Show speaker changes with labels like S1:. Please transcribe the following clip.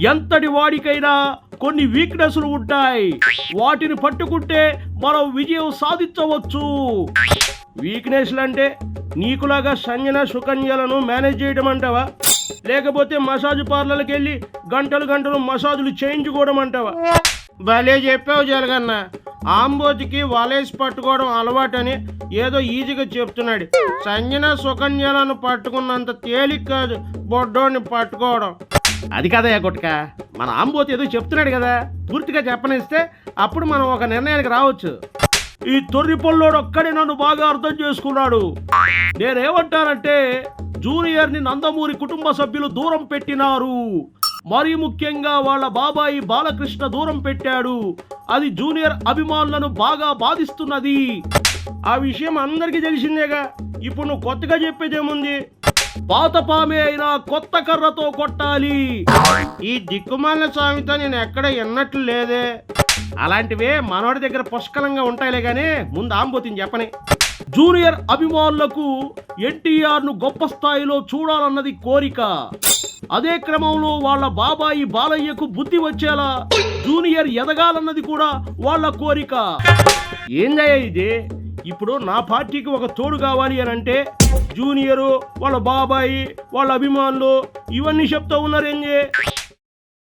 S1: ఎంతటి వాడికైనా కొన్ని వీక్నెస్లు ఉంటాయి, వాటిని పట్టుకుంటే మనం విజయం సాధించవచ్చు. వీక్నెస్లు అంటే నీకులాగా సంజన సుకన్యలను మేనేజ్ చేయడం అంటావా, లేకపోతే మసాజ్ పార్లర్కి వెళ్ళి గంటలు గంటలు మసాజులు చేయించుకోవడం అంటావా? భలే చెప్పావు జలగన్న. ఆంబోతికి వలేసి పట్టుకోవడం అలవాటని ఏదో ఈజీగా చెప్తున్నాడు. సంజన సుకన్యలను పట్టుకున్నంత తేలిక కాదు బొడ్డోని పట్టుకోవడం. అది కదయ్యా గుట్క, మన ఆంబోతి ఏదో చెప్తున్నాడు కదా, పూర్తిగా చెప్పనిస్తే అప్పుడు మనం ఒక నిర్ణయానికి రావచ్చు. ఈ తొర్రి పొల్లోడు ఒక్కడే నన్ను బాగా అర్థం చేసుకున్నాడు. నేనేమంటానంటే జూనియర్ని నందమూరి కుటుంబ సభ్యులు దూరం పెట్టినారు, మరీ ముఖ్యంగా వాళ్ళ బాబాయి బాలకృష్ణ దూరం పెట్టాడు. అది జూనియర్ అభిమానులను బాగా బాధిస్తున్నది. ఆ విషయం అందరికీ తెలిసిందేగా. ఇప్పుడు నువ్వు కొత్తగా చెప్పేదేముంది? పాత పామే అయినా కొత్త కర్రతో కొట్టాలి. ఈ దిక్కుమాలిన సామెత నేను ఎక్కడ విన్నట్లు లేదే. అలాంటివే మనోడి దగ్గర పుష్కలంగా ఉంటాయిలే గానీ ముందు ఆంబోతిని చెప్పని. జూనియర్ అభిమానులకు ఎన్టీఆర్ను గొప్ప స్థాయిలో చూడాలన్నది కోరిక. అదే క్రమంలో వాళ్ళ బాబాయి బాలయ్యకు బుద్ధి వచ్చేలా జూనియర్ ఎదగాలన్నది కూడా వాళ్ళ కోరిక. ఏందయ్యా ఇది? ఇప్పుడు నా పార్టీకి ఒక తోడు కావాలి అని అంటే జూనియరు, వాళ్ళ బాబాయి, వాళ్ళ అభిమానులు ఇవన్నీ చెప్తా ఉన్నారేంది?